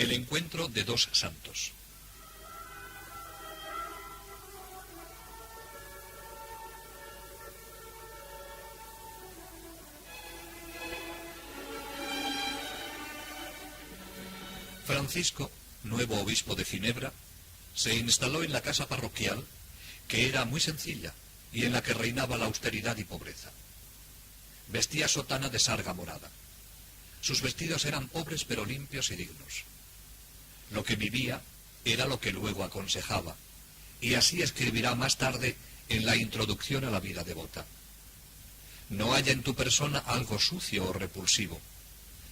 El encuentro de dos santos. Francisco, nuevo obispo de Ginebra, se instaló en la casa parroquial, que era muy sencilla y en la que reinaba la austeridad y pobreza. Vestía sotana de sarga morada. Sus vestidos eran pobres pero limpios y dignos. Lo que vivía era lo que luego aconsejaba, y así escribirá más tarde en la introducción a la vida devota. No haya en tu persona algo sucio o repulsivo.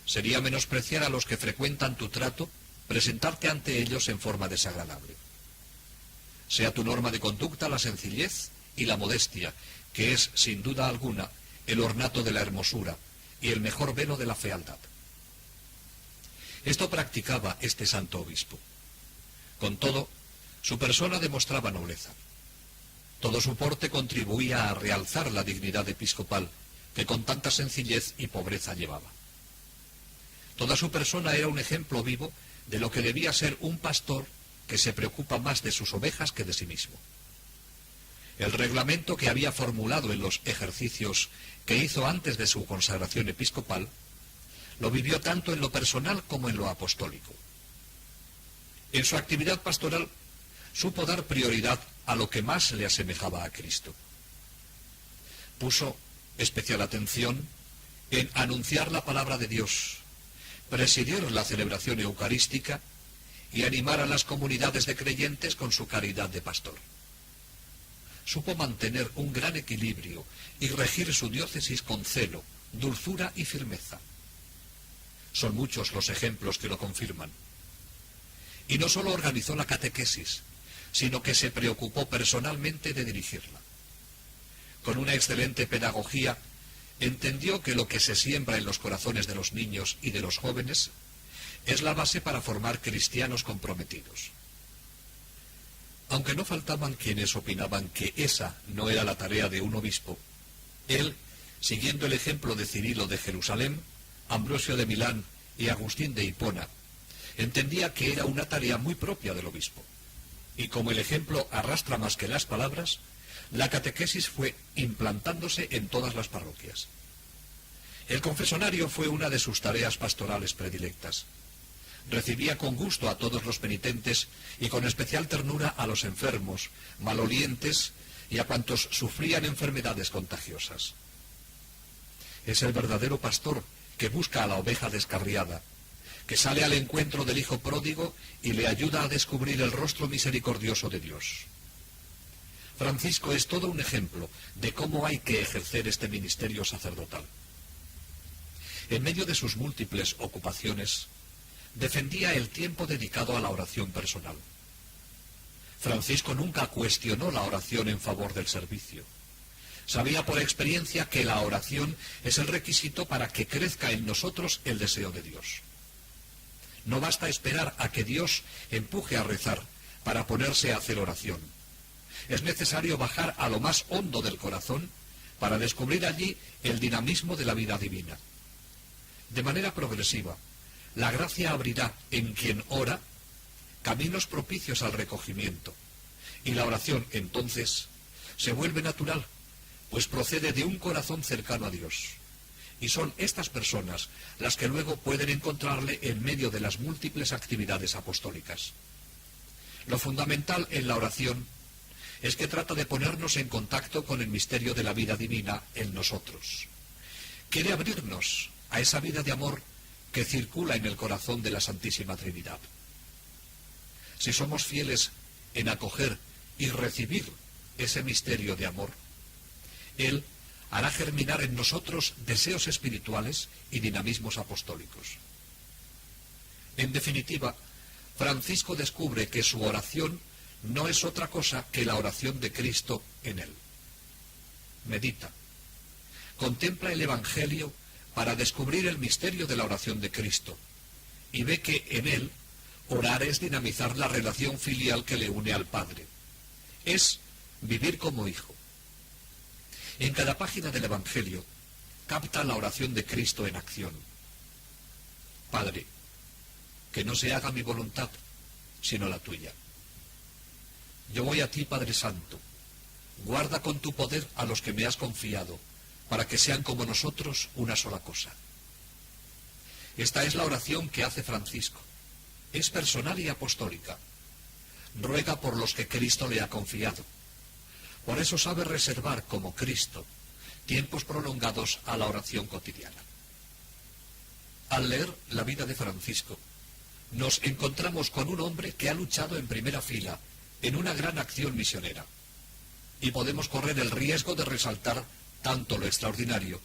Sería menospreciar a los que frecuentan tu trato presentarte ante ellos en forma desagradable. Sea tu norma de conducta la sencillez y la modestia, que es, sin duda alguna, el ornato de la hermosura y el mejor velo de la fealdad. Esto practicaba este santo obispo. Con todo, su persona demostraba nobleza. Todo su porte contribuía a realzar la dignidad episcopal que con tanta sencillez y pobreza llevaba. Toda su persona era un ejemplo vivo de lo que debía ser un pastor que se preocupa más de sus ovejas que de sí mismo. El reglamento que había formulado en los ejercicios que hizo antes de su consagración episcopal lo vivió tanto en lo personal como en lo apostólico. En su actividad pastoral supo dar prioridad a lo que más le asemejaba a Cristo. Puso especial atención en anunciar la palabra de Dios, presidir la celebración eucarística y animar a las comunidades de creyentes con su caridad de pastor. Supo mantener un gran equilibrio y regir su diócesis con celo, dulzura y firmeza. Son muchos los ejemplos que lo confirman. Y no solo organizó la catequesis, sino que se preocupó personalmente de dirigirla. Con una excelente pedagogía, entendió que lo que se siembra en los corazones de los niños y de los jóvenes es la base para formar cristianos comprometidos. Aunque no faltaban quienes opinaban que esa no era la tarea de un obispo, él, siguiendo el ejemplo de Cirilo de Jerusalén, Ambrosio de Milán y Agustín de Hipona, entendía que era una tarea muy propia del obispo. Y como el ejemplo arrastra más que las palabras, la catequesis fue implantándose en todas las parroquias. El confesonario fue una de sus tareas pastorales predilectas. Recibía con gusto a todos los penitentes y con especial ternura a los enfermos, malolientes y a cuantos sufrían enfermedades contagiosas. Es el verdadero pastor que busca a la oveja descarriada, que sale al encuentro del hijo pródigo y le ayuda a descubrir el rostro misericordioso de Dios. Francisco es todo un ejemplo de cómo hay que ejercer este ministerio sacerdotal. En medio de sus múltiples ocupaciones, defendía el tiempo dedicado a la oración personal. Francisco nunca cuestionó la oración en favor del servicio. Sabía por experiencia que la oración es el requisito para que crezca en nosotros el deseo de Dios. No basta esperar a que Dios empuje a rezar para ponerse a hacer oración. Es necesario bajar a lo más hondo del corazón para descubrir allí el dinamismo de la vida divina. De manera progresiva, la gracia abrirá en quien ora caminos propicios al recogimiento, y la oración, entonces, se vuelve natural, pues procede de un corazón cercano a Dios. Y son estas personas las que luego pueden encontrarle en medio de las múltiples actividades apostólicas. Lo fundamental en la oración es que trata de ponernos en contacto con el misterio de la vida divina en nosotros. Quiere abrirnos a esa vida de amor que circula en el corazón de la Santísima Trinidad. Si somos fieles en acoger y recibir ese misterio de amor, Él hará germinar en nosotros deseos espirituales y dinamismos apostólicos. En definitiva, Francisco descubre que su oración no es otra cosa que la oración de Cristo en él. Medita. Contempla el Evangelio para descubrir el misterio de la oración de Cristo y ve que en él orar es dinamizar la relación filial que le une al Padre. Es vivir como hijo. En cada página del Evangelio capta la oración de Cristo en acción. Padre, que no se haga mi voluntad, sino la tuya. Yo voy a ti, Padre Santo. Guarda con tu poder a los que me has confiado, para que sean como nosotros una sola cosa. Esta es la oración que hace Francisco. Es personal y apostólica. Ruega por los que Cristo le ha confiado. Por eso sabe reservar, como Cristo, tiempos prolongados a la oración cotidiana. Al leer la vida de Francisco, nos encontramos con un hombre que ha luchado en primera fila en una gran acción misionera. Y podemos correr el riesgo de resaltar tanto lo extraordinario,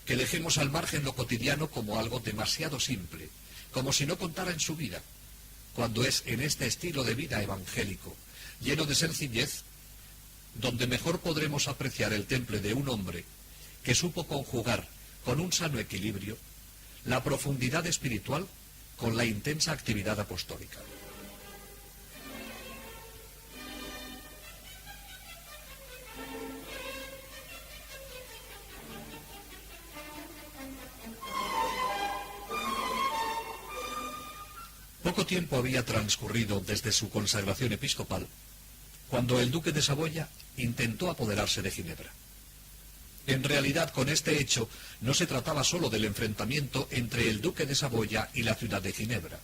que dejemos al margen lo cotidiano como algo demasiado simple, como si no contara en su vida, cuando es en este estilo de vida evangélico, lleno de sencillez, donde mejor podremos apreciar el temple de un hombre que supo conjugar con un sano equilibrio la profundidad espiritual con la intensa actividad apostólica. Poco tiempo había transcurrido desde su consagración episcopal, cuando el duque de Saboya intentó apoderarse de Ginebra. En realidad, con este hecho, no se trataba solo del enfrentamiento entre el duque de Saboya y la ciudad de Ginebra,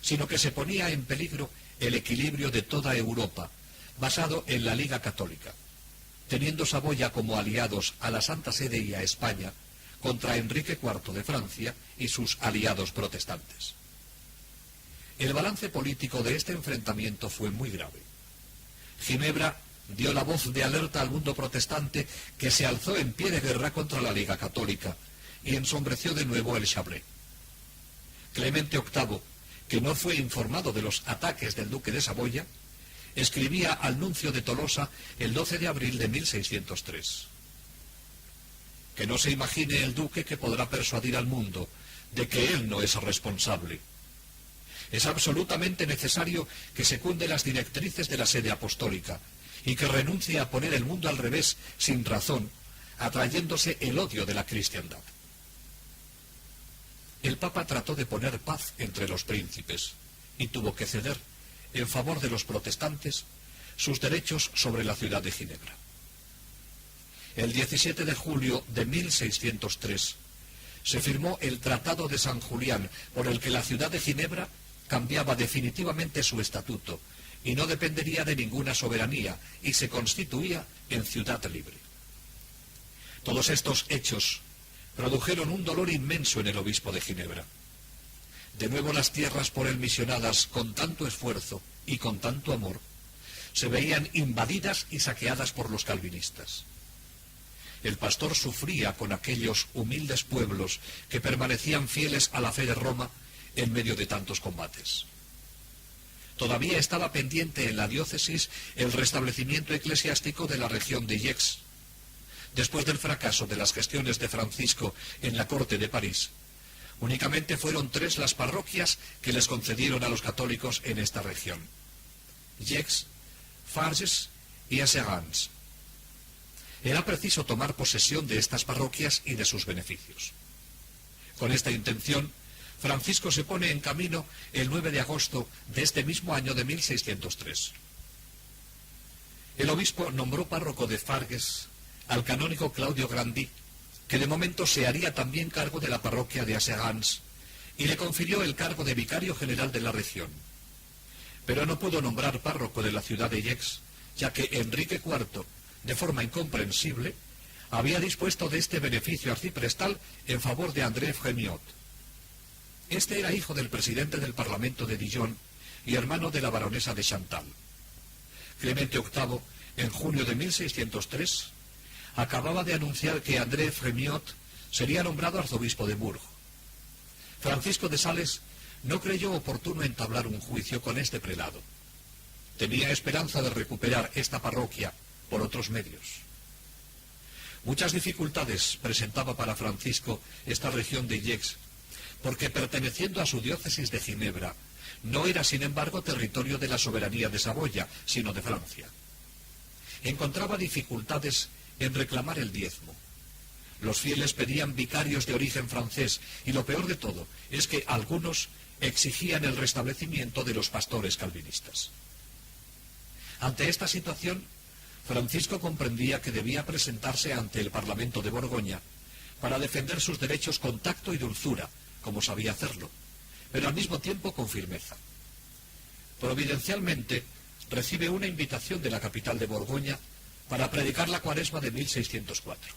sino que se ponía en peligro el equilibrio de toda Europa, basado en la Liga Católica, teniendo Saboya como aliados a la Santa Sede y a España contra Enrique IV de Francia y sus aliados protestantes. El balance político de este enfrentamiento fue muy grave. Ginebra dio la voz de alerta al mundo protestante, que se alzó en pie de guerra contra la Liga Católica y ensombreció de nuevo el Chablais. Clemente VIII, que no fue informado de los ataques del duque de Saboya, escribía al nuncio de Tolosa el 12 de abril de 1603. Que no se imagine el duque que podrá persuadir al mundo de que él no es responsable. Es absolutamente necesario que secunde las directrices de la sede apostólica y que renuncie a poner el mundo al revés sin razón, atrayéndose el odio de la cristiandad. El Papa trató de poner paz entre los príncipes y tuvo que ceder, en favor de los protestantes, sus derechos sobre la ciudad de Ginebra. El 17 de julio de 1603 se firmó el Tratado de San Julián, por el que la ciudad de Ginebra cambiaba definitivamente su estatuto y no dependería de ninguna soberanía y se constituía en ciudad libre. Todos estos hechos produjeron un dolor inmenso en el obispo de Ginebra. De nuevo las tierras por él misionadas con tanto esfuerzo y con tanto amor se veían invadidas y saqueadas por los calvinistas. El pastor sufría con aquellos humildes pueblos que permanecían fieles a la fe de Roma en medio de tantos combates. Todavía estaba pendiente en la diócesis el restablecimiento eclesiástico de la región de Gex. Después del fracaso de las gestiones de Francisco en la corte de París, únicamente fueron 3 las parroquias que les concedieron a los católicos en esta región: Gex, Farges y Asserans. Era preciso tomar posesión de estas parroquias y de sus beneficios. Con esta intención, Francisco se pone en camino el 9 de agosto de este mismo año de 1603. El obispo nombró párroco de Farges al canónigo Claudio Grandi, que de momento se haría también cargo de la parroquia de Asserans, y le confirió el cargo de vicario general de la región. Pero no pudo nombrar párroco de la ciudad de Gex, ya que Enrique IV, de forma incomprensible, había dispuesto de este beneficio arciprestal en favor de André Frémiot. Este era hijo del presidente del Parlamento de Dijon y hermano de la baronesa de Chantal. Clemente VIII, en junio de 1603, acababa de anunciar que André Frémiot sería nombrado arzobispo de Bourges. Francisco de Sales no creyó oportuno entablar un juicio con este prelado. Tenía esperanza de recuperar esta parroquia por otros medios. Muchas dificultades presentaba para Francisco esta región de Gex, porque perteneciendo a su diócesis de Ginebra, no era sin embargo territorio de la soberanía de Saboya, sino de Francia. Encontraba dificultades en reclamar el diezmo. Los fieles pedían vicarios de origen francés, y lo peor de todo es que algunos exigían el restablecimiento de los pastores calvinistas. Ante esta situación, Francisco comprendía que debía presentarse ante el Parlamento de Borgoña para defender sus derechos con tacto y dulzura, como sabía hacerlo, pero al mismo tiempo con firmeza. Providencialmente, recibe una invitación de la capital de Borgoña para predicar la Cuaresma de 1604.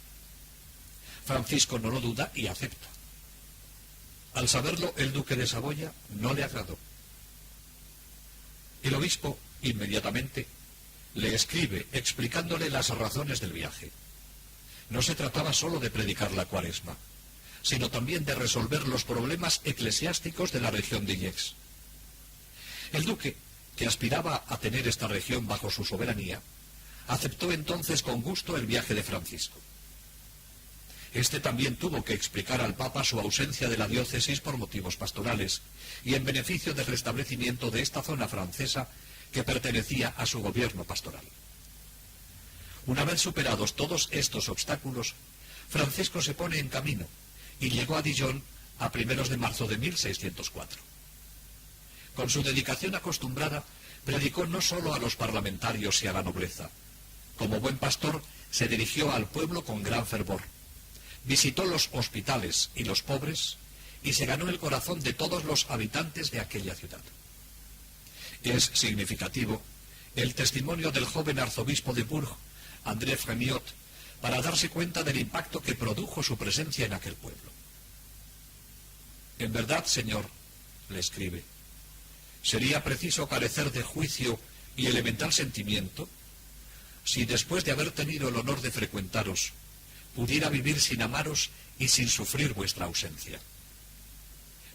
Francisco no lo duda y acepta. Al saberlo, el duque de Saboya no le agradó. El obispo, inmediatamente, le escribe explicándole las razones del viaje. No se trataba solo de predicar la Cuaresma, sino también de resolver los problemas eclesiásticos de la región de Gex. El duque, que aspiraba a tener esta región bajo su soberanía, aceptó entonces con gusto el viaje de Francisco. Este también tuvo que explicar al Papa su ausencia de la diócesis por motivos pastorales y en beneficio del restablecimiento de esta zona francesa que pertenecía a su gobierno pastoral. Una vez superados todos estos obstáculos, Francisco se pone en camino y llegó a Dijon a primeros de marzo de 1604. Con su dedicación acostumbrada, predicó no solo a los parlamentarios y a la nobleza. Como buen pastor, se dirigió al pueblo con gran fervor. Visitó los hospitales y los pobres y se ganó el corazón de todos los habitantes de aquella ciudad. Es significativo el testimonio del joven arzobispo de Bourges, André Fremiot, para darse cuenta del impacto que produjo su presencia en aquel pueblo. En verdad, señor, le escribe, sería preciso carecer de juicio y elemental sentimiento si después de haber tenido el honor de frecuentaros, pudiera vivir sin amaros y sin sufrir vuestra ausencia.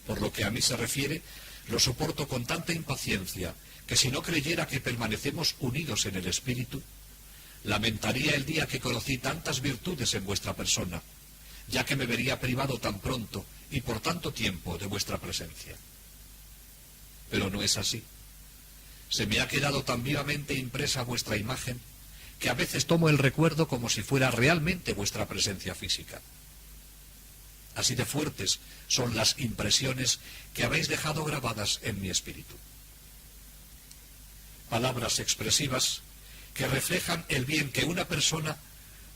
Por lo que a mí se refiere, lo soporto con tanta impaciencia que si no creyera que permanecemos unidos en el espíritu, lamentaría el día que conocí tantas virtudes en vuestra persona, ya que me vería privado tan pronto y por tanto tiempo de vuestra presencia. Pero no es así. Se me ha quedado tan vivamente impresa vuestra imagen que a veces tomo el recuerdo como si fuera realmente vuestra presencia física. Así de fuertes son las impresiones que habéis dejado grabadas en mi espíritu. Palabras expresivas que reflejan el bien que una persona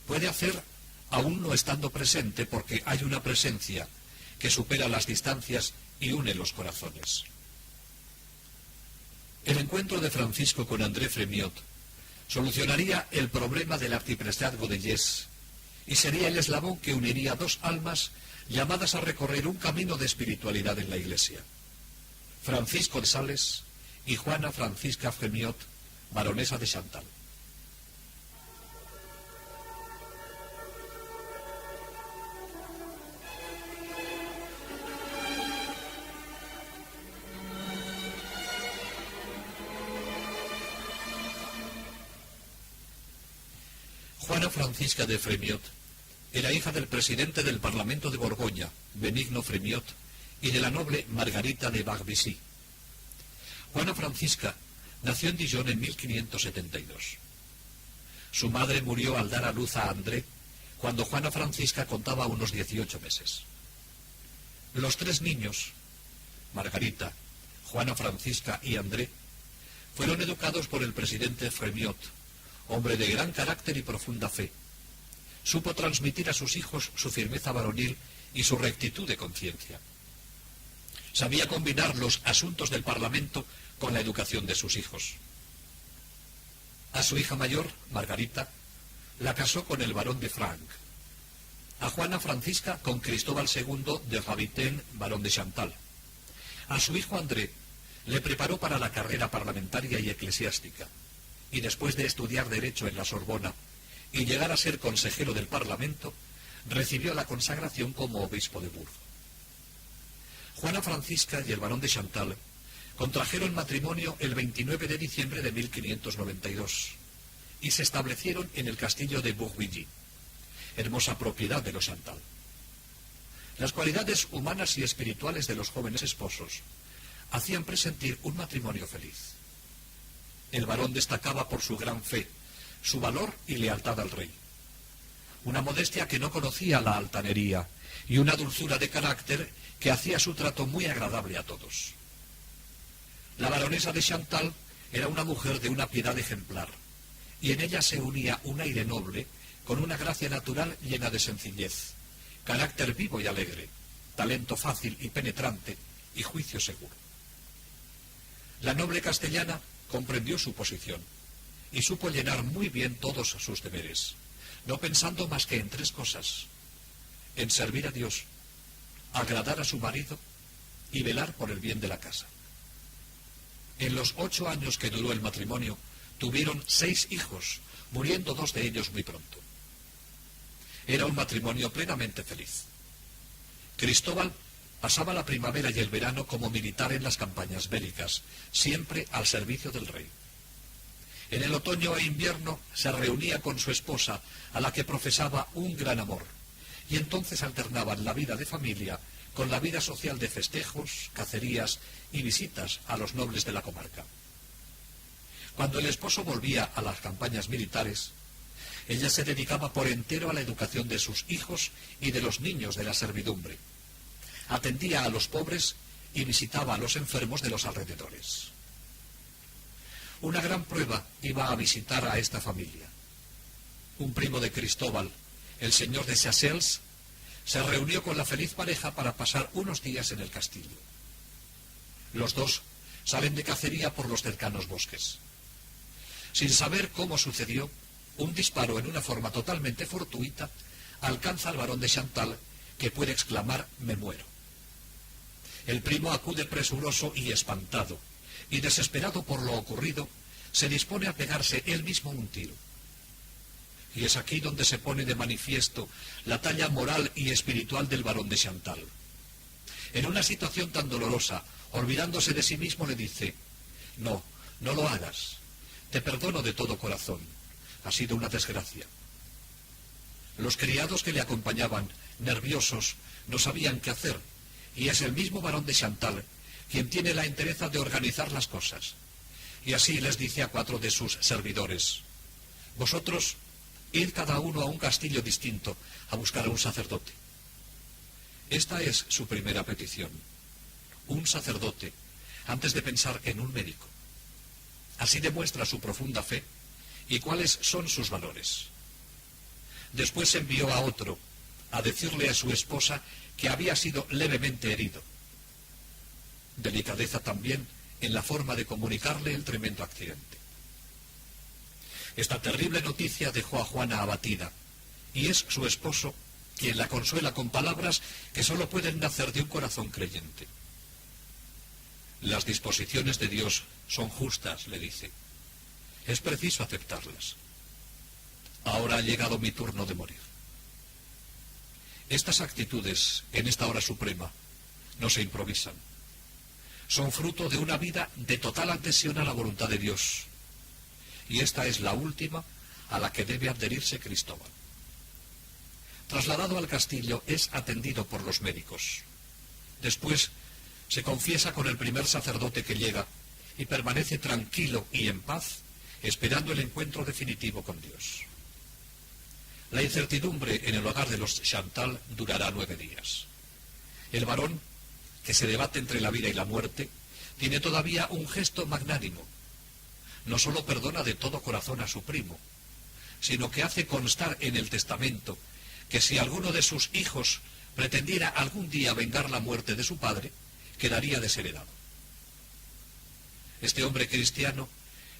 puede hacer aún no estando presente, porque hay una presencia que supera las distancias y une los corazones. El encuentro de Francisco con André Fremiot solucionaría el problema del arciprestazgo de Gex y sería el eslabón que uniría dos almas llamadas a recorrer un camino de espiritualidad en la Iglesia: Francisco de Sales y Juana Francisca Fremiot, baronesa de Chantal. Juana Francisca de Fremiot era hija del presidente del Parlamento de Borgoña, Benigno Fremiot, y de la noble Margarita de Barbezy. Juana Francisca nació en Dijon en 1572. Su madre murió al dar a luz a André, cuando Juana Francisca contaba unos 18 meses. Los tres niños, Margarita, Juana Francisca y André, fueron educados por el presidente Fremiot, hombre de gran carácter y profunda fe. Supo transmitir a sus hijos su firmeza varonil y su rectitud de conciencia. Sabía combinar los asuntos del Parlamento con la educación de sus hijos. A su hija mayor, Margarita, la casó con el barón de Franc. A Juana Francisca con Cristóbal II de Ravitaine, barón de Chantal. A su hijo André le preparó para la carrera parlamentaria y eclesiástica, y después de estudiar Derecho en la Sorbona y llegar a ser consejero del Parlamento, recibió la consagración como obispo de Bourges. Juana Francisca y el barón de Chantal contrajeron matrimonio el 29 de diciembre de 1592 y se establecieron en el castillo de Bourguilly, hermosa propiedad de los Chantal. Las cualidades humanas y espirituales de los jóvenes esposos hacían presentir un matrimonio feliz. El varón destacaba por su gran fe, su valor y lealtad al rey. Una modestia que no conocía la altanería y una dulzura de carácter que hacía su trato muy agradable a todos. La baronesa de Chantal era una mujer de una piedad ejemplar, y en ella se unía un aire noble con una gracia natural llena de sencillez, carácter vivo y alegre, talento fácil y penetrante y juicio seguro. La noble castellana comprendió su posición y supo llenar muy bien todos sus deberes, no pensando más que en tres cosas: en servir a Dios, agradar a su marido y velar por el bien de la casa. En los 8 años que duró el matrimonio, tuvieron 6 hijos, muriendo 2 de ellos muy pronto. Era un matrimonio plenamente feliz. Cristóbal pasaba la primavera y el verano como militar en las campañas bélicas, siempre al servicio del rey. En el otoño e invierno se reunía con su esposa, a la que profesaba un gran amor, y entonces alternaban la vida de familia con la vida social de festejos, cacerías y visitas a los nobles de la comarca. Cuando el esposo volvía a las campañas militares, ella se dedicaba por entero a la educación de sus hijos y de los niños de la servidumbre. Atendía a los pobres y visitaba a los enfermos de los alrededores. Una gran prueba iba a visitar a esta familia. Un primo de Cristóbal, el señor de Chazelles, se reunió con la feliz pareja para pasar unos días en el castillo. Los dos salen de cacería por los cercanos bosques. Sin saber cómo sucedió, un disparo en una forma totalmente fortuita alcanza al barón de Chantal, que puede exclamar: «Me muero». El primo acude presuroso y espantado, y desesperado por lo ocurrido, se dispone a pegarse él mismo un tiro. Y es aquí donde se pone de manifiesto la talla moral y espiritual del barón de Chantal. En una situación tan dolorosa, olvidándose de sí mismo, le dice: «No, no lo hagas. Te perdono de todo corazón. Ha sido una desgracia». Los criados que le acompañaban, nerviosos, no sabían qué hacer, y es el mismo barón de Chantal quien tiene la entereza de organizar las cosas. Y así les dice a 4 de sus servidores: «Vosotros id cada uno a un castillo distinto a buscar a un sacerdote». Esta es su primera petición: un sacerdote, antes de pensar en un médico. Así demuestra su profunda fe y cuáles son sus valores. Después envió a otro a decirle a su esposa que había sido levemente herido. Delicadeza también en la forma de comunicarle el tremendo accidente. Esta terrible noticia dejó a Juana abatida, y es su esposo quien la consuela con palabras que solo pueden nacer de un corazón creyente. «Las disposiciones de Dios son justas», le dice. «Es preciso aceptarlas. Ahora ha llegado mi turno de morir». Estas actitudes, en esta hora suprema, no se improvisan. Son fruto de una vida de total adhesión a la voluntad de Dios. Y esta es la última a la que debe adherirse Cristóbal. Trasladado al castillo, es atendido por los médicos. Después se confiesa con el primer sacerdote que llega y permanece tranquilo y en paz, esperando el encuentro definitivo con Dios. La incertidumbre en el hogar de los Chantal durará 9 días. El varón, que se debate entre la vida y la muerte, tiene todavía un gesto magnánimo. No solo perdona de todo corazón a su primo, sino que hace constar en el testamento que si alguno de sus hijos pretendiera algún día vengar la muerte de su padre, quedaría desheredado. Este hombre cristiano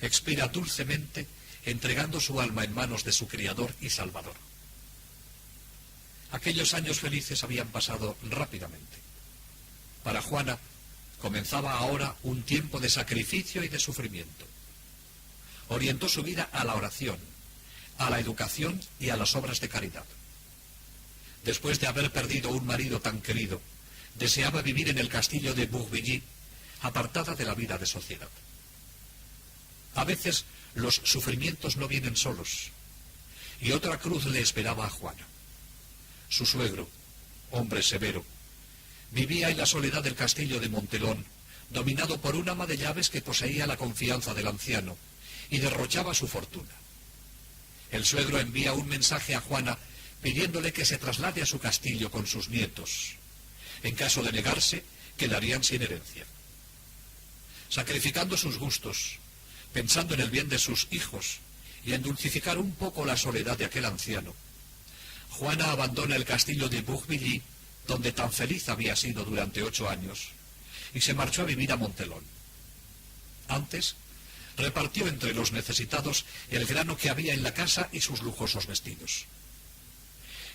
expira dulcemente, entregando su alma en manos de su Criador y Salvador. Aquellos años felices habían pasado rápidamente. Para Juana comenzaba ahora un tiempo de sacrificio y de sufrimiento. Orientó su vida a la oración, a la educación y a las obras de caridad. Después de haber perdido un marido tan querido, deseaba vivir en el castillo de Bourvilly, apartada de la vida de sociedad. A veces los sufrimientos no vienen solos, y otra cruz le esperaba a Juana. Su suegro, hombre severo, vivía en la soledad del castillo de Montelón, dominado por un ama de llaves que poseía la confianza del anciano y derrochaba su fortuna. El suegro envía un mensaje a Juana pidiéndole que se traslade a su castillo con sus nietos. En caso de negarse, quedarían sin herencia. sacrificando sus gustos, pensando en el bien de sus hijos y en dulcificar un poco la soledad de aquel anciano, Juana abandona el castillo de Bourvilly, donde tan feliz había sido durante 8 años, y se marchó a vivir a Montelón. Antes, repartió entre los necesitados el grano que había en la casa y sus lujosos vestidos.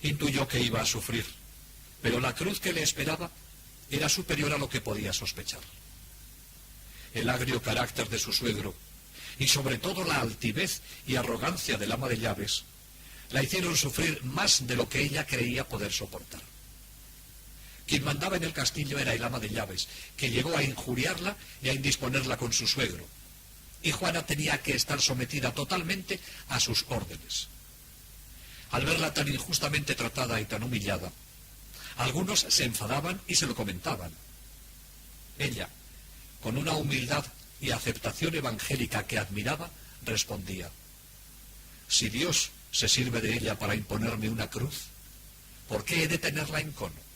Intuyó que iba a sufrir, pero la cruz que le esperaba era superior a lo que podía sospechar. El agrio carácter de su suegro, y sobre todo la altivez y arrogancia del ama de llaves, la hicieron sufrir más de lo que ella creía poder soportar. Quien mandaba en el castillo era el ama de llaves, que llegó a injuriarla y a indisponerla con su suegro, y Juana tenía que estar sometida totalmente a sus órdenes. Al verla tan injustamente tratada y tan humillada, algunos se enfadaban y se lo comentaban. Ella, con una humildad y aceptación evangélica que admiraba, respondía: si Dios se sirve de ella para imponerme una cruz, ¿por qué he de tenerla en cono?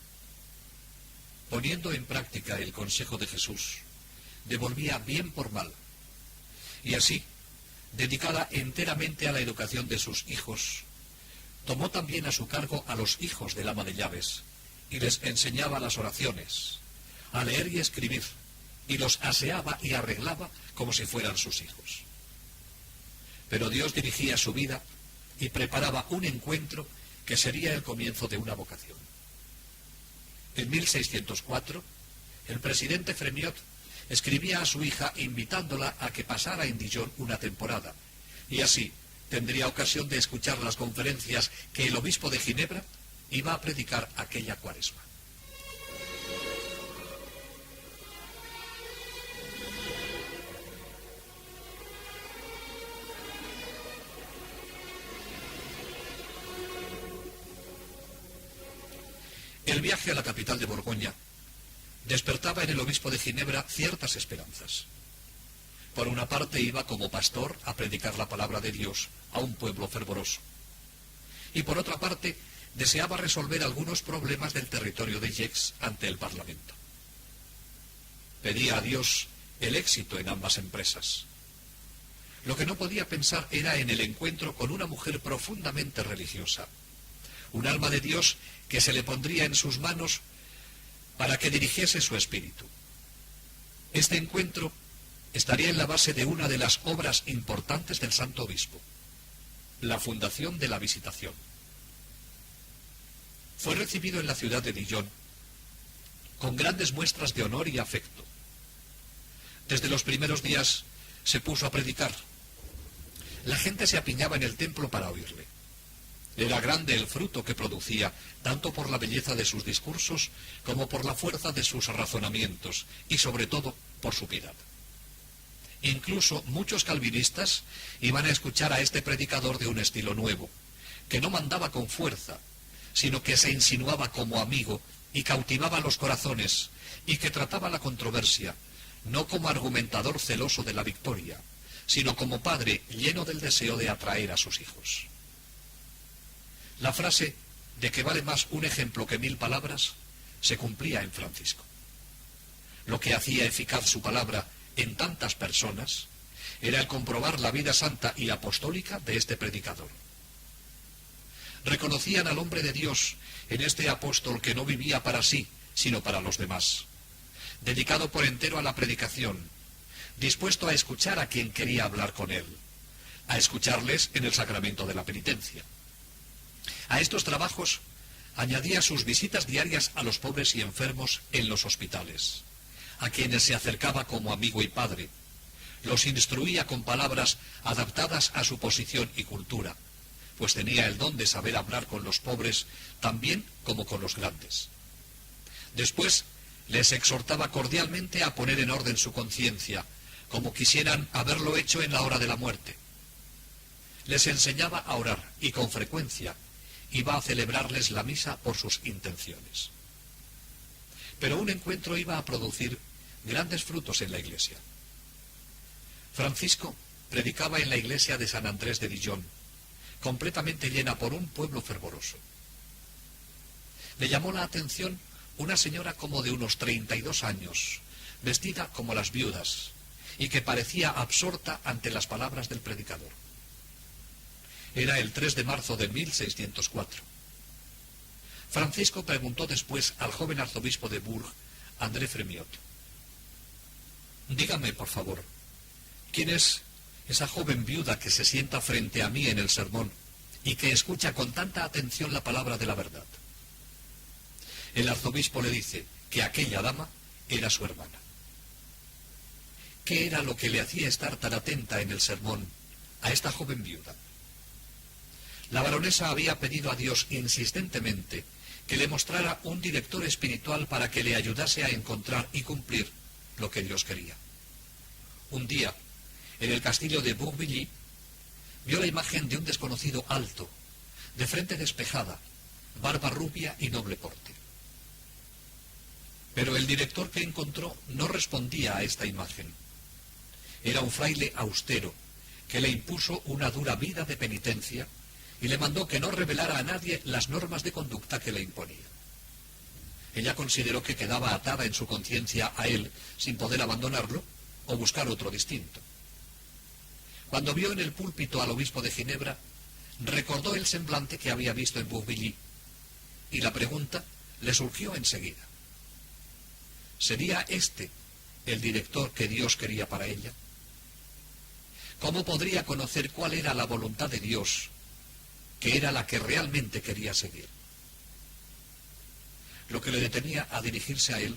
Poniendo en práctica el consejo de Jesús, devolvía bien por mal, y así, dedicada enteramente a la educación de sus hijos, tomó también a su cargo a los hijos del ama de llaves, y les enseñaba las oraciones, a leer y escribir, y los aseaba y arreglaba como si fueran sus hijos. Pero Dios dirigía su vida y preparaba un encuentro que sería el comienzo de una vocación. En 1604, el presidente Fremiot escribía a su hija invitándola a que pasara en Dijon una temporada, y así tendría ocasión de escuchar las conferencias que el obispo de Ginebra iba a predicar aquella Cuaresma. El viaje a la capital de Borgoña despertaba en el obispo de Ginebra ciertas esperanzas. Por una parte iba como pastor a predicar la palabra de Dios a un pueblo fervoroso. Y por otra parte deseaba resolver algunos problemas del territorio de Gex ante el Parlamento. Pedía a Dios el éxito en ambas empresas. Lo que no podía pensar era en el encuentro con una mujer profundamente religiosa, un alma de Dios que se le pondría en sus manos para que dirigiese su espíritu. Este encuentro estaría en la base de una de las obras importantes del Santo Obispo, la fundación de la Visitación. Fue recibido en la ciudad de Dijon con grandes muestras de honor y afecto. Desde los primeros días se puso a predicar. La gente se apiñaba en el templo para oírle. Era grande el fruto que producía, tanto por la belleza de sus discursos como por la fuerza de sus razonamientos y sobre todo por su piedad. Incluso muchos calvinistas iban a escuchar a este predicador de un estilo nuevo, que no mandaba con fuerza, sino que se insinuaba como amigo y cautivaba los corazones, y que trataba la controversia, no como argumentador celoso de la victoria, sino como padre lleno del deseo de atraer a sus hijos. La frase de que vale más un ejemplo que 1000 palabras se cumplía en Francisco. Lo que hacía eficaz su palabra en tantas personas era el comprobar la vida santa y apostólica de este predicador. Reconocían al hombre de Dios en este apóstol que no vivía para sí, sino para los demás, dedicado por entero a la predicación, dispuesto a escuchar a quien quería hablar con él, a escucharles en el sacramento de la penitencia. A estos trabajos añadía sus visitas diarias a los pobres y enfermos en los hospitales, a quienes se acercaba como amigo y padre, los instruía con palabras adaptadas a su posición y cultura, pues tenía el don de saber hablar con los pobres tan bien como con los grandes. Después les exhortaba cordialmente a poner en orden su conciencia, como quisieran haberlo hecho en la hora de la muerte. Les enseñaba a orar y con frecuencia iba a celebrarles la misa por sus intenciones. Pero un encuentro iba a producir grandes frutos en la iglesia. Francisco predicaba en la iglesia de San Andrés de Dijon, completamente llena por un pueblo fervoroso. Le llamó la atención una señora como de unos 32 años, vestida como las viudas, y que parecía absorta ante las palabras del predicador. Era el 3 de marzo de 1604. Francisco preguntó después al joven arzobispo de Bourges, André Fremiot: dígame, por favor, ¿quién es esa joven viuda que se sienta frente a mí en el sermón y que escucha con tanta atención la palabra de la verdad? El arzobispo le dice que aquella dama era su hermana. ¿Qué era lo que le hacía estar tan atenta en el sermón a esta joven viuda? La baronesa había pedido a Dios insistentemente que le mostrara un director espiritual para que le ayudase a encontrar y cumplir lo que Dios quería. Un día, en el castillo de Bourvilly, vio la imagen de un desconocido alto, de frente despejada, barba rubia y noble porte. Pero el director que encontró no respondía a esta imagen. Era un fraile austero que le impuso una dura vida de penitencia y le mandó que no revelara a nadie las normas de conducta que le imponía. Ella consideró que quedaba atada en su conciencia a él sin poder abandonarlo o buscar otro distinto. Cuando vio en el púlpito al obispo de Ginebra, recordó el semblante que había visto en Bourvilly y la pregunta le surgió enseguida: ¿sería este el director que Dios quería para ella? ¿Cómo podría conocer cuál era la voluntad de Dios, que era la que realmente quería seguir? Lo que le detenía a dirigirse a él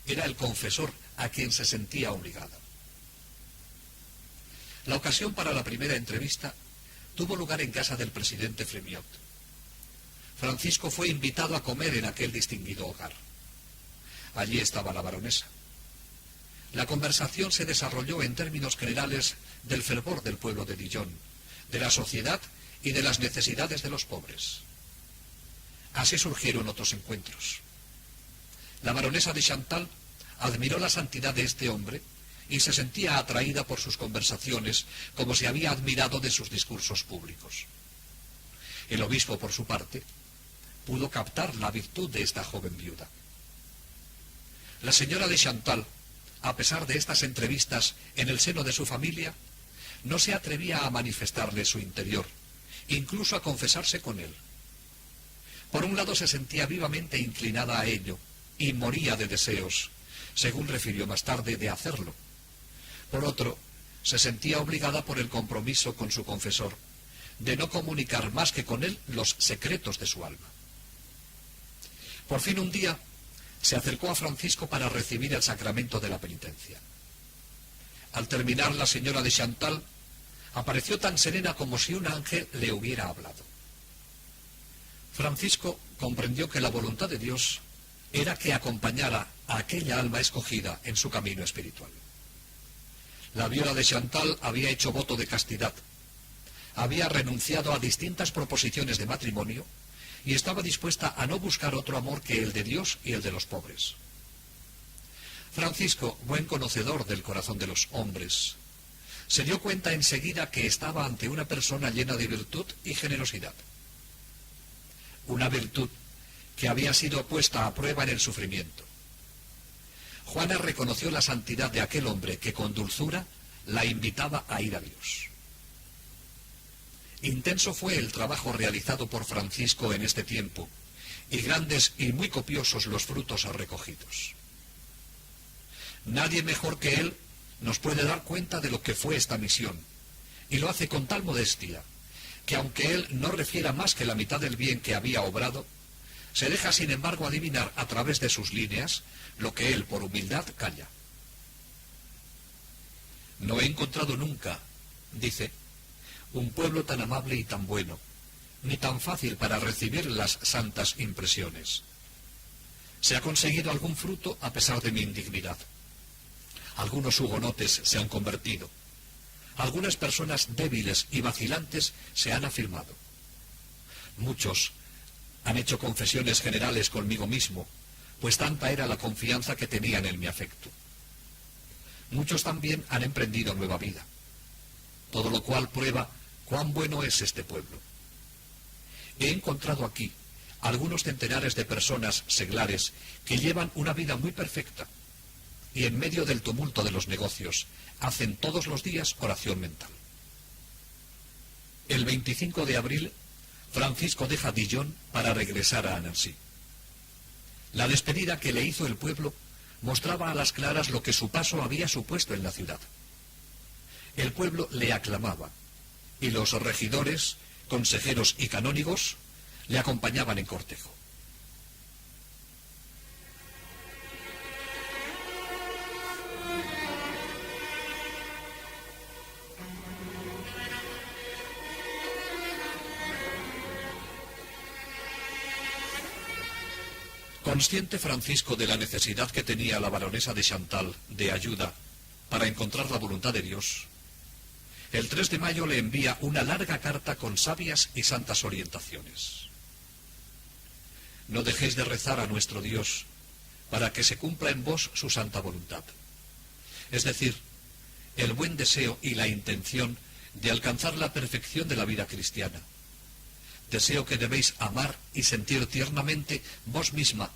era el confesor a quien se sentía obligada. La ocasión para la primera entrevista tuvo lugar en casa del presidente Fremiot. Francisco fue invitado a comer en aquel distinguido hogar. Allí estaba la baronesa. La conversación se desarrolló en términos generales del fervor del pueblo de Dijon, de la sociedad y de las necesidades de los pobres. Así surgieron otros encuentros. La baronesa de Chantal admiró la santidad de este hombre y se sentía atraída por sus conversaciones como se había admirado de sus discursos públicos. El obispo, por su parte, pudo captar la virtud de esta joven viuda. La señora de Chantal, a pesar de estas entrevistas en el seno de su familia, no se atrevía a manifestarle su interior, incluso a confesarse con él. Por un lado se sentía vivamente inclinada a ello y moría de deseos, según refirió más tarde, de hacerlo. Por otro, se sentía obligada por el compromiso con su confesor de no comunicar más que con él los secretos de su alma. Por fin un día se acercó a Francisco para recibir el sacramento de la penitencia. Al terminar, la señora de Chantal apareció tan serena como si un ángel le hubiera hablado. Francisco comprendió que la voluntad de Dios era que acompañara a aquella alma escogida en su camino espiritual. La viuda de Chantal había hecho voto de castidad, había renunciado a distintas proposiciones de matrimonio y estaba dispuesta a no buscar otro amor que el de Dios y el de los pobres. Francisco, buen conocedor del corazón de los hombres, se dio cuenta enseguida que estaba ante una persona llena de virtud y generosidad. Una virtud que había sido puesta a prueba en el sufrimiento. Juana reconoció la santidad de aquel hombre que con dulzura la invitaba a ir a Dios. Intenso fue el trabajo realizado por Francisco en este tiempo, y grandes y muy copiosos los frutos recogidos. Nadie mejor que él nos puede dar cuenta de lo que fue esta misión, y lo hace con tal modestia, que aunque él no refiera más que la mitad del bien que había obrado, se deja sin embargo adivinar a través de sus líneas lo que él por humildad calla. No he encontrado nunca, dice, un pueblo tan amable y tan bueno, ni tan fácil para recibir las santas impresiones. Se ha conseguido algún fruto a pesar de mi indignidad. Algunos hugonotes se han convertido. Algunas personas débiles y vacilantes se han afirmado. Muchos han hecho confesiones generales conmigo mismo, pues tanta era la confianza que tenían en mi afecto. Muchos también han emprendido nueva vida, todo lo cual prueba cuán bueno es este pueblo. He encontrado aquí algunos centenares de personas seglares que llevan una vida muy perfecta, y en medio del tumulto de los negocios, hacen todos los días oración mental. El 25 de abril, Francisco deja Dijon para regresar a Annecy. La despedida que le hizo el pueblo mostraba a las claras lo que su paso había supuesto en la ciudad. El pueblo le aclamaba, y los regidores, consejeros y canónigos le acompañaban en cortejo. Consciente Francisco de la necesidad que tenía la baronesa de Chantal de ayuda para encontrar la voluntad de Dios, el 3 de mayo le envía una larga carta con sabias y santas orientaciones. No dejéis de rezar a nuestro Dios para que se cumpla en vos su santa voluntad, es decir, el buen deseo y la intención de alcanzar la perfección de la vida cristiana. Deseo que debéis amar y sentir tiernamente vos misma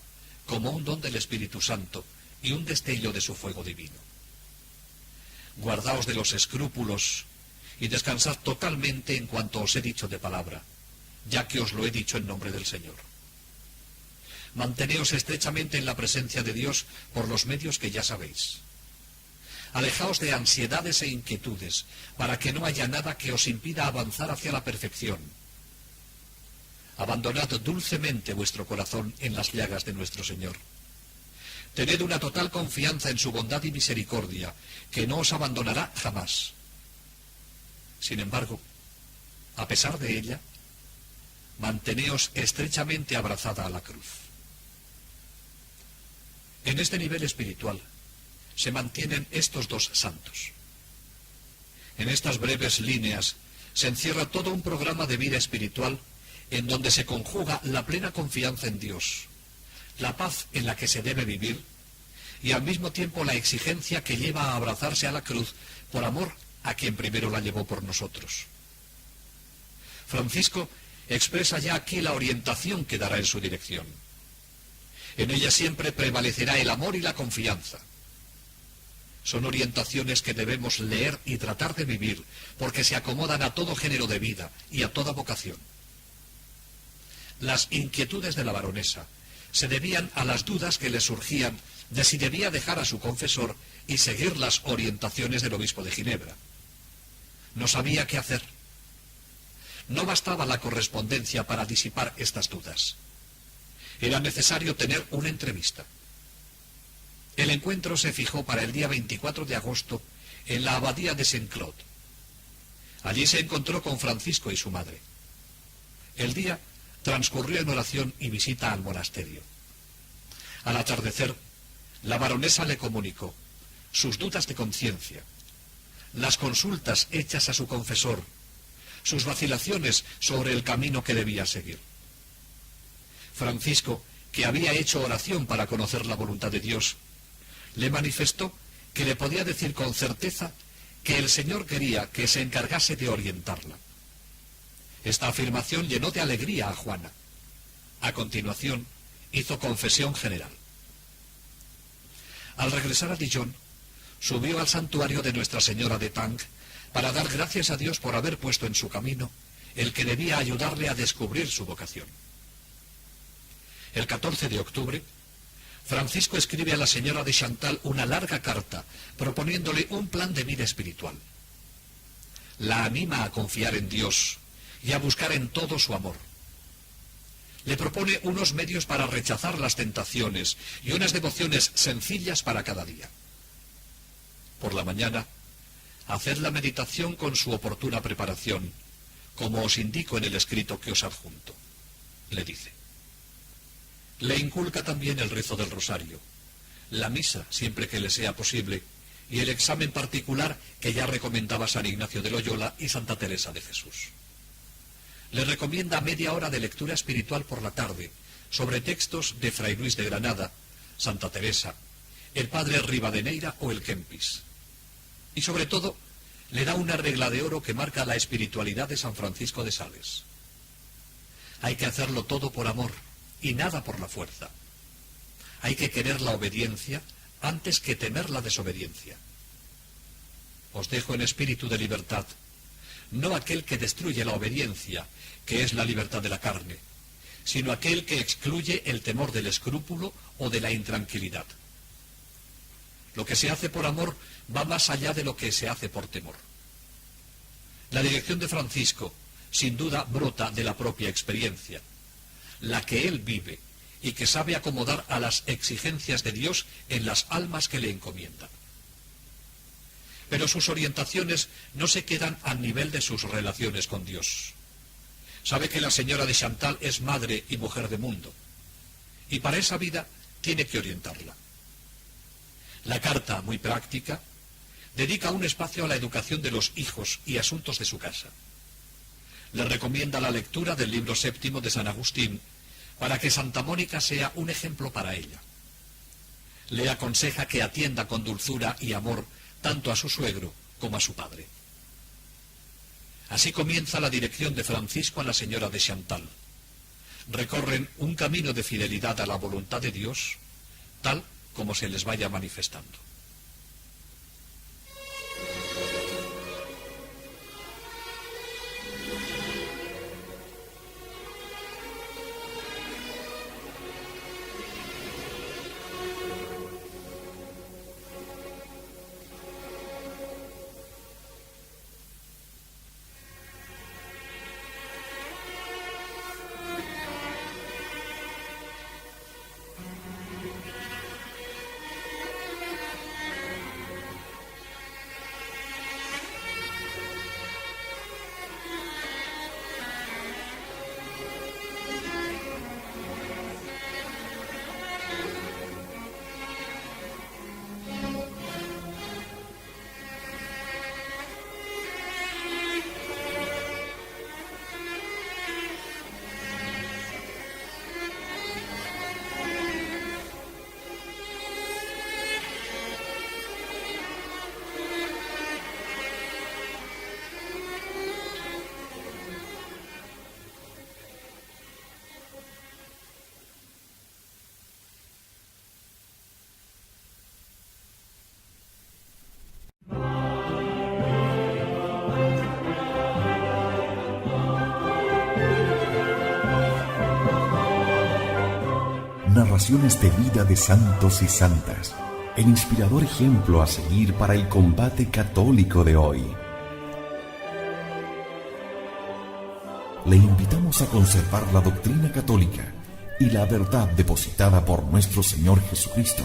como un don del Espíritu Santo y un destello de su fuego divino. Guardaos de los escrúpulos y descansad totalmente en cuanto os he dicho de palabra, ya que os lo he dicho en nombre del Señor. Manteneos estrechamente en la presencia de Dios por los medios que ya sabéis. Alejaos de ansiedades e inquietudes, para que no haya nada que os impida avanzar hacia la perfección. Abandonad dulcemente vuestro corazón en las llagas de nuestro Señor. Tened una total confianza en su bondad y misericordia, que no os abandonará jamás. Sin embargo, a pesar de ella, manteneos estrechamente abrazada a la cruz. En este nivel espiritual se mantienen estos dos santos. En estas breves líneas se encierra todo un programa de vida espiritual en donde se conjuga la plena confianza en Dios, la paz en la que se debe vivir y al mismo tiempo la exigencia que lleva a abrazarse a la cruz por amor a quien primero la llevó por nosotros. Francisco expresa ya aquí la orientación que dará en su dirección. En ella siempre prevalecerá el amor y la confianza. Son orientaciones que debemos leer y tratar de vivir, porque se acomodan a todo género de vida y a toda vocación. Las inquietudes de la baronesa se debían a las dudas que le surgían de si debía dejar a su confesor y seguir las orientaciones del obispo de Ginebra. No sabía qué hacer. No bastaba la correspondencia para disipar estas dudas. Era necesario tener una entrevista. El encuentro se fijó para el día 24 de agosto en la abadía de Saint-Claude. Allí se encontró con Francisco y su madre. El día transcurrió en oración y visita al monasterio. Al atardecer, la baronesa le comunicó sus dudas de conciencia, las consultas hechas a su confesor, sus vacilaciones sobre el camino que debía seguir. Francisco, que había hecho oración para conocer la voluntad de Dios, le manifestó que le podía decir con certeza que el Señor quería que se encargase de orientarla. Esta afirmación llenó de alegría a Juana. A continuación, hizo confesión general. Al regresar a Dijon, subió al santuario de Nuestra Señora de Tang para dar gracias a Dios por haber puesto en su camino el que debía ayudarle a descubrir su vocación. El 14 de octubre, Francisco escribe a la señora de Chantal una larga carta proponiéndole un plan de vida espiritual. La anima a confiar en Dios y a buscar en todo su amor. Le propone unos medios para rechazar las tentaciones y unas devociones sencillas para cada día. Por la mañana, haced la meditación con su oportuna preparación, como os indico en el escrito que os adjunto, le dice. Le inculca también el rezo del rosario, la misa siempre que le sea posible y el examen particular que ya recomendaba San Ignacio de Loyola y Santa Teresa de Jesús. Le recomienda media hora de lectura espiritual por la tarde sobre textos de Fray Luis de Granada, Santa Teresa, el padre Rivadeneira o el Kempis. Y sobre todo, le da una regla de oro que marca la espiritualidad de San Francisco de Sales. Hay que hacerlo todo por amor y nada por la fuerza. Hay que querer la obediencia, antes que temer la desobediencia. Os dejo en espíritu de libertad, no aquel que destruye la obediencia, que es la libertad de la carne, sino aquel que excluye el temor del escrúpulo o de la intranquilidad. Lo que se hace por amor va más allá de lo que se hace por temor. La dirección de Francisco, sin duda, brota de la propia experiencia, la que él vive y que sabe acomodar a las exigencias de Dios en las almas que le encomiendan. Pero sus orientaciones no se quedan al nivel de sus relaciones con Dios. Sabe que la señora de Chantal es madre y mujer de mundo, y para esa vida tiene que orientarla. La carta, muy práctica, dedica un espacio a la educación de los hijos y asuntos de su casa. Le recomienda la lectura del libro séptimo de San Agustín para que Santa Mónica sea un ejemplo para ella. Le aconseja que atienda con dulzura y amor tanto a su suegro como a su padre. Así comienza la dirección de Francisco a la señora de Chantal. Recorren un camino de fidelidad a la voluntad de Dios, tal como se les vaya manifestando. Narraciones de vida de santos y santas, el inspirador ejemplo a seguir para el combate católico de hoy. Le invitamos a conservar la doctrina católica y la verdad depositada por nuestro Señor Jesucristo.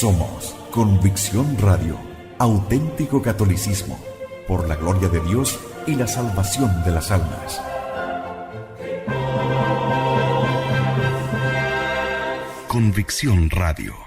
Somos Convicción Radio, auténtico catolicismo, por la gloria de Dios y la salvación de las almas. Convicción Radio.